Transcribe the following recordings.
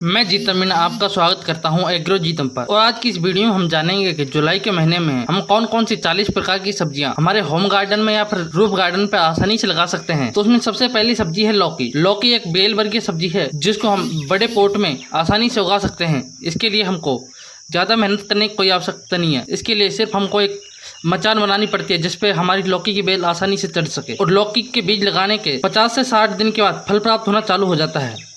मैं जीतम मीना आपका स्वागत करता हूं एग्रो जीतम पर। और आज की इस वीडियो में हम जानेंगे कि जुलाई के महीने में हम कौन कौन सी 40 प्रकार की सब्जियां हमारे होम गार्डन में या फिर रूफ गार्डन पे आसानी से लगा सकते हैं। तो उसमें सबसे पहली सब्जी है लौकी। लौकी एक बेल वर्गीय सब्जी है जिसको हम बड़े पोट में आसानी से उगा सकते हैं। इसके लिए हमको ज्यादा मेहनत करने की कोई आवश्यकता नहीं है। इसके लिए सिर्फ हमको एक मचान बनानी पड़ती है जिसपे हमारी लौकी की बेल आसानी से चढ़ सके। और लौकी के बीज लगाने के 50 से 60 दिन के बाद फल प्राप्त होना चालू हो जाता है।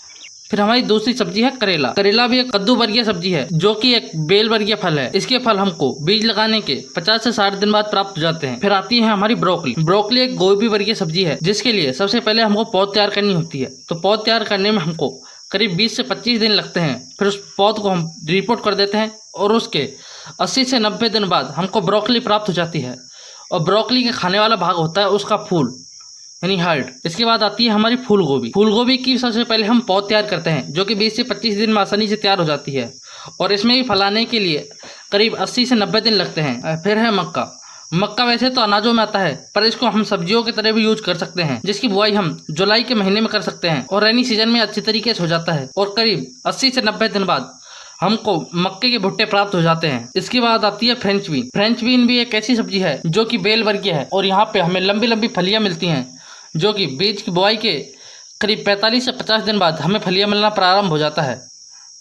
फिर हमारी दूसरी सब्जी है करेला। करेला भी एक कद्दू वर्गीय सब्जी है जो कि एक बेल वर्गीय फल है। इसके फल हमको बीज लगाने के 50 से 60 दिन बाद प्राप्त हो जाते हैं। फिर आती है हमारी ब्रोकली। ब्रोकली एक गोभी वर्गीय सब्जी है जिसके लिए सबसे पहले हमको पौध तैयार करनी होती है। तो पौध तैयार करने में हमको करीब 20 से 25 दिन लगते हैं। फिर उस पौध को हम रिपोर्ट कर देते हैं और उसके 80 से 90 दिन बाद हमको ब्रोकली प्राप्त हो जाती है। और ब्रोकली के खाने वाला भाग होता है उसका फूल यानी हार्ट। इसके बाद आती है हमारी फूल गोभी। फूल गोभी की सबसे पहले हम पौध तैयार करते हैं जो कि 20 से 25 दिन में आसानी से तैयार हो जाती है। और इसमें भी फलाने के लिए करीब 80 से 90 दिन लगते हैं। फिर है मक्का। मक्का वैसे तो अनाजों में आता है पर इसको हम सब्जियों की तरह भी यूज कर सकते हैं जिसकी बुआई हम जुलाई के महीने में कर सकते हैं और रेनी सीजन में अच्छी तरीके से हो जाता है। और करीब 80 से 90 दिन बाद हमको मक्के के भुट्टे प्राप्त हो जाते हैं। इसके बाद आती है फ्रेंच बीन। फ्रेंच बीन भी एक ऐसी सब्जी है जो कि बेल वर्गीय है और यहाँ पे हमें लंबी लंबी फलियां मिलती हैं जो कि बीज की बुआई के करीब 45 से 50 दिन बाद हमें फलियां मिलना प्रारंभ हो जाता है।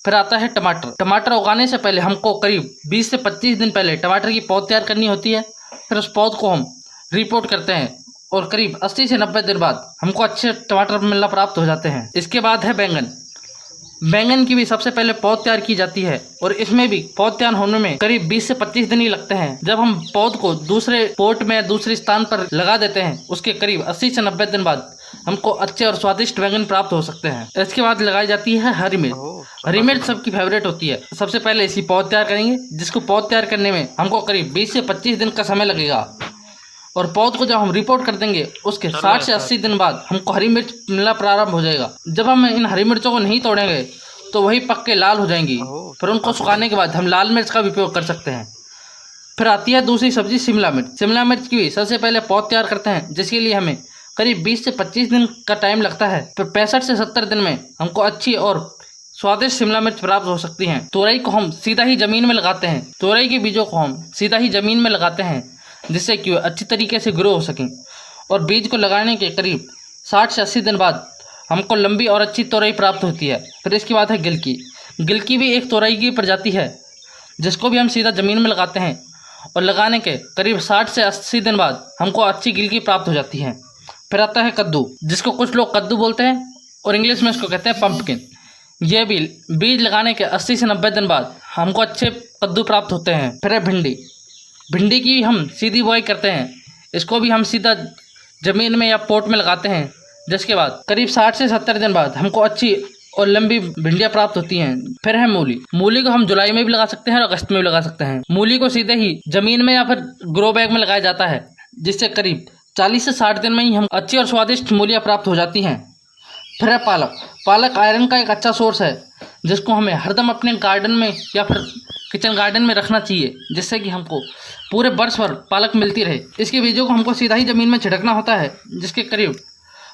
फिर आता है टमाटर। टमाटर उगाने से पहले हमको करीब 20 से 25 दिन पहले टमाटर की पौध तैयार करनी होती है। फिर उस पौध को हम रिपोर्ट करते हैं और करीब 80 से 90 दिन बाद हमको अच्छे टमाटर मिलना प्राप्त हो जाते हैं। इसके बाद है बैंगन। बैंगन की भी सबसे पहले पौध तैयार की जाती है और इसमें भी पौध तैयार होने में करीब 20 से 25 दिन ही लगते हैं। जब हम पौध को दूसरे पोट में दूसरे स्थान पर लगा देते हैं उसके करीब 80 से 90 दिन बाद हमको अच्छे और स्वादिष्ट बैंगन प्राप्त हो सकते हैं। इसके बाद लगाई जाती है हरी मिर्च। हरी मिर्च सबकी फेवरेट होती है। सबसे पहले इसकी पौध तैयार करेंगे जिसको पौध तैयार करने में हमको करीब 20 से 25 दिन का समय लगेगा। और पौध को जब हम रिपोर्ट कर देंगे उसके 60 से 80 दिन बाद हमको हरी मिर्च मिलना प्रारंभ हो जाएगा। जब हम इन हरी मिर्चों को नहीं तोड़ेंगे तो वही पक के लाल हो जाएंगी। फिर उनको सुखाने के बाद हम लाल मिर्च का भी उपयोग कर सकते हैं। फिर आती है दूसरी सब्जी शिमला मिर्च। शिमला मिर्च की भी सबसे पहले पौध तैयार करते हैं जिसके लिए हमें करीब 20 से 25 दिन का टाइम लगता है। फिर 65 से 70 दिन में हमको अच्छी और स्वादिष्ट शिमला मिर्च प्राप्त हो सकती हैं। तोरई को हम सीधा ही जमीन में लगाते हैं। तोरई के बीजों को हम सीधा ही जमीन में लगाते हैं जिससे कि अच्छी तरीके से ग्रो हो सकें। और बीज को लगाने के करीब 60 से 80 दिन बाद हमको लंबी और अच्छी तोरई प्राप्त होती है। फिर इसके बाद है गिलकी। गिलकी भी एक तोरई की प्रजाति है जिसको भी हम सीधा ज़मीन में लगाते हैं और लगाने के करीब 60 से 80 दिन बाद हमको अच्छी गिलकी प्राप्त हो जाती है। फिर आता है कद्दू जिसको कुछ लोग कद्दू बोलते हैं और इंग्लिश में इसको कहते हैं पंपकिन। यह भी बीज लगाने के 80 से 90 दिन बाद हमको अच्छे कद्दू प्राप्त होते हैं। फिर है भिंडी। भिंडी की हम सीधी बुआई करते हैं। इसको भी हम सीधा ज़मीन में या पोट में लगाते हैं जिसके बाद करीब 60 से 70 दिन बाद हमको अच्छी और लंबी भिंडियाँ प्राप्त होती हैं। फिर है मूली। मूली को हम जुलाई में भी लगा सकते हैं और अगस्त में भी लगा सकते हैं। मूली को सीधे ही जमीन में या फिर ग्रो बैग में लगाया जाता है जिससे करीब 40 से 60 दिन में ही हम अच्छी और स्वादिष्ट मूलियाँ प्राप्त हो जाती हैं। फिर है पालक। पालक आयरन का एक अच्छा सोर्स है जिसको हमें हरदम अपने गार्डन में या फिर किचन गार्डन में रखना चाहिए जिससे कि हमको पूरे वर्ष भर पालक मिलती रहे। इसके बीजों को हमको सीधा ही ज़मीन में छिड़कना होता है जिसके करीब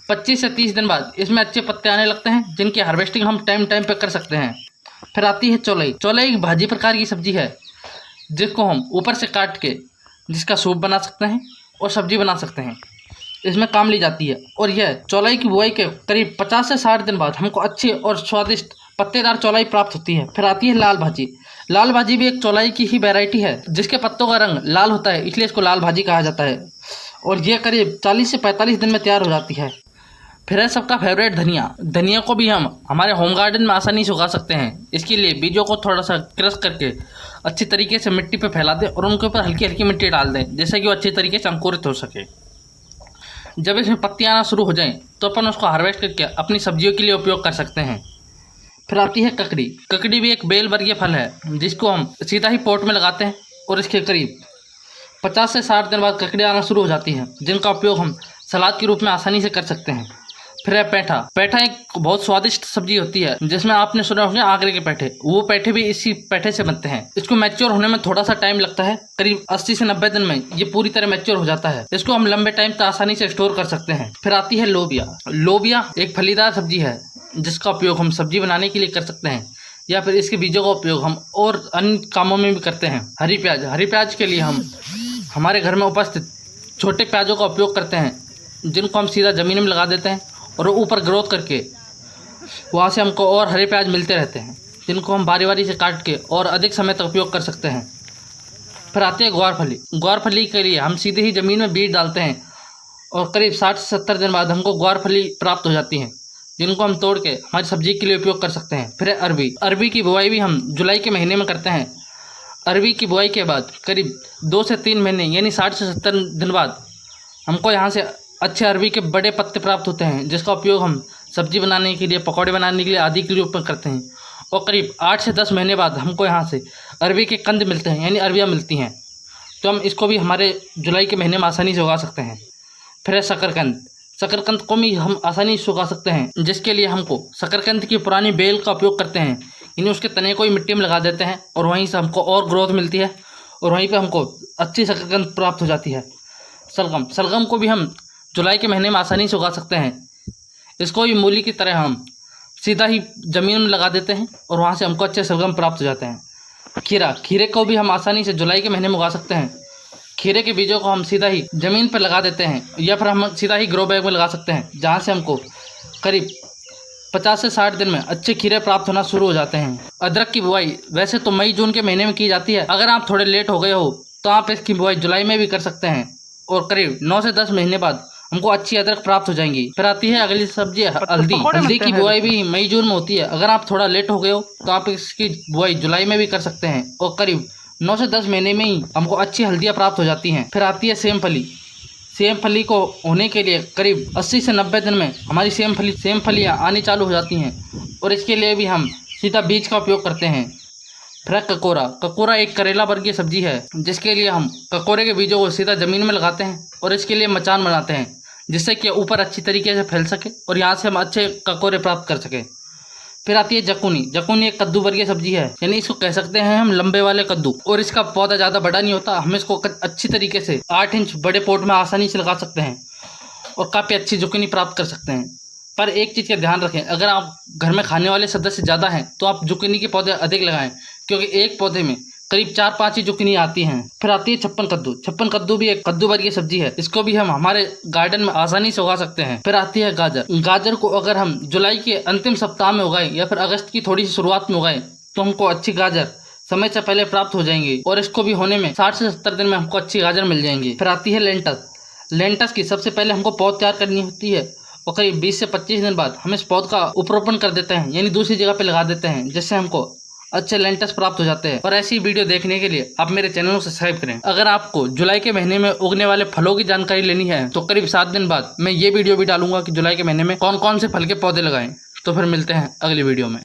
25 से 30 दिन बाद इसमें अच्छे पत्ते आने लगते हैं जिनकी हार्वेस्टिंग हम टाइम पे कर सकते हैं। फिर आती है चौलाई। चौलाई एक भाजी प्रकार की सब्जी है जिसको हम ऊपर से काट के जिसका सूप बना सकते हैं और सब्जी बना सकते हैं। इसमें काम ली जाती है। और यह चौलाई की बुआई के करीब 50 से 60 दिन बाद हमको अच्छी और स्वादिष्ट पत्तेदार चौलाई प्राप्त होती है। फिर आती है लाल भाजी। लाल भाजी भी एक चौलाई की ही वैरायटी है जिसके पत्तों का रंग लाल होता है इसलिए इसको लाल भाजी कहा जाता है। और यह करीब 40 से 45 दिन में तैयार हो जाती है। फिर है सबका फेवरेट धनिया। धनिया को भी हम हमारे होम गार्डन में आसानी से उगा सकते हैं। इसके लिए बीजों को थोड़ा सा क्रश करके अच्छी तरीके से मिट्टी पे फैला दें और उनके ऊपर हल्की हल्की मिट्टी डाल दें जिससे कि वो अच्छी तरीके से अंकुरित हो सके। जब इसमें पत्तियाँ आना शुरू हो जाएं तो अपन उसको हार्वेस्ट करके अपनी सब्जियों के लिए उपयोग कर सकते हैं। फिर आती है ककड़ी। ककड़ी भी एक बेल वर्गीय फल है जिसको हम सीधा ही पोट में लगाते हैं और इसके करीब 50 से 60 दिन बाद ककड़ी आना शुरू हो जाती हैं जिनका उपयोग हम सलाद के रूप में आसानी से कर सकते हैं। फिर है पैठा। पैठा एक बहुत स्वादिष्ट सब्जी होती है जिसमें आपने सुना होगा आगरे के पैठे। वो पैठे भी इसी पैठे से बनते हैं। इसको मैच्योर होने में थोड़ा सा टाइम लगता है। करीब 80 से 90 दिन में ये पूरी तरह मैच्योर हो जाता है। इसको हम लंबे टाइम तक आसानी से स्टोर कर सकते हैं। फिर आती है लोबिया। लोबिया एक फलीदार सब्जी है जिसका उपयोग हम सब्जी बनाने के लिए कर सकते हैं। या फिर इसके बीजों का उपयोग हम और अन्य कामों में भी करते हैं। हरी प्याज के लिए हम हमारे घर में उपस्थित छोटे प्याजों का उपयोग करते हैं, जिनको हम सीधा ज़मीन में लगा देते हैं और ऊपर ग्रोथ करके वहाँ से हमको और हरे प्याज मिलते रहते हैं, जिनको हम बारी बारी से काट के और अधिक समय तक उपयोग कर सकते हैं। फिर आती है ग्वार फली के लिए हम सीधे ही ज़मीन में बीज डालते हैं और करीब 60 से 70 दिन बाद हमको ग्वार फली प्राप्त हो जाती हैं, जिनको हम तोड़ के हमारी सब्जी के लिए उपयोग कर सकते हैं। फिर अरबी की बुआई भी हम जुलाई के महीने में करते हैं। अरबी की बुआई के बाद करीब 2 से 3 महीने यानी 60 से 70 दिन बाद हमको यहाँ से अच्छे अरबी के बड़े पत्ते प्राप्त होते हैं, जिसका उपयोग हम सब्जी बनाने के लिए, पकौड़े बनाने के लिए आदि के लिए उपयोग करते हैं। और करीब 8 से 10 महीने बाद हमको यहाँ से अरबी के कंद मिलते हैं, यानी अरबियाँ मिलती हैं, तो हम इसको भी हमारे जुलाई के महीने में आसानी से उगा सकते हैं। फिर है शकरकंद को भी हम आसानी से उगा सकते हैं, जिसके लिए हमको शकरकंद की पुरानी बेल का उपयोग करते हैं, यानी उसके तने को ही मिट्टी में लगा देते हैं और वहीं से हमको और ग्रोथ मिलती है और वहीं पे हमको अच्छी शकरकंद प्राप्त हो जाती है। शलगम को भी हम जुलाई के महीने में आसानी से उगा सकते हैं। इसको भी मूली की तरह हम सीधा ही ज़मीन में लगा देते हैं और वहाँ से हमको अच्छे शलगम प्राप्त हो जाते हैं। खीरे को भी हम आसानी से जुलाई के महीने में उगा सकते हैं। खीरे के बीजों को हम सीधा ही ज़मीन पर लगा देते हैं या फिर हम सीधा ही ग्रो बैग में लगा सकते हैं, जहाँ से हमको करीब 50 से 60 दिन में अच्छे खीरे प्राप्त होना शुरू हो जाते हैं। अदरक की बुआई वैसे तो मई जून के महीने में की जाती है। अगर आप थोड़े लेट हो गए हो तो आप इसकी बुआई जुलाई में भी कर सकते हैं और करीब 9 से 10 महीने बाद हमको अच्छी अदरक प्राप्त हो जाएंगी। फिर आती है अगली सब्जी हल्दी की बुआई भी मई जून में होती है। अगर आप थोड़ा लेट हो गए हो तो आप इसकी बुआई जुलाई में भी कर सकते हैं और करीब 9 से 10 महीने में ही हमको अच्छी हल्दियाँ प्राप्त हो जाती हैं। फिर आती है सेम फली को होने के लिए करीब 80 से 90 दिन में हमारी सेम फलियाँ आनी चालू हो जाती हैं और इसके लिए भी हम सीधा बीज का उपयोग करते हैं। फिर ककोरा एक करेला वर्गीय सब्जी है, जिसके लिए हम ककोरे के बीजों को सीधा ज़मीन में लगाते हैं और इसके लिए मचान बनाते हैं, जिससे कि ऊपर अच्छी तरीके से फैल सके और यहाँ से हम अच्छे ककोरे प्राप्त कर सकें। फिर आती है जकुनी एक कद्दू वर्गीय सब्जी है, यानी इसको कह सकते हैं हम लंबे वाले कद्दू, और इसका पौधा ज़्यादा बड़ा नहीं होता। हम इसको अच्छी तरीके से 8 इंच बड़े पोट में आसानी से लगा सकते हैं और काफ़ी अच्छी जुकिनी प्राप्त कर सकते हैं। पर एक चीज़ का ध्यान रखें, अगर आप घर में खाने वाले सदस्य ज़्यादा हैं तो आप जुकिनी के पौधे अधिक लगाएं, क्योंकि एक पौधे में करीब 4-5 ही जुकिनी आती हैं। फिर आती है छप्पन कद्दू भी एक कद्दू वर्गीय सब्जी है, इसको भी हम हमारे गार्डन में आसानी से उगा सकते हैं। फिर आती है गाजर को अगर हम जुलाई के अंतिम सप्ताह में उगाएं या फिर अगस्त की थोड़ी सी शुरुआत में उगाएं तो हमको अच्छी गाजर समय से पहले प्राप्त हो जाएंगी और इसको भी होने में 60 से 70 दिन में हमको अच्छी गाजर मिल जाएंगी। फिर आती है लेंटस की सबसे पहले हमको पौध तैयार करनी होती है और करीब 20 से 25 दिन बाद हम इस पौध का उपरोपण कर देते हैं, यानी दूसरी जगह पे लगा देते हैं, जिससे हमको अच्छे लेंटस प्राप्त हो जाते हैं। और ऐसी वीडियो देखने के लिए आप मेरे चैनल को सब्सक्राइब करें। अगर आपको जुलाई के महीने में उगने वाले फलों की जानकारी लेनी है तो करीब 7 दिन बाद मैं ये वीडियो भी डालूंगा कि जुलाई के महीने में कौन कौन से फल के पौधे लगाएं। तो फिर मिलते हैं अगली वीडियो में।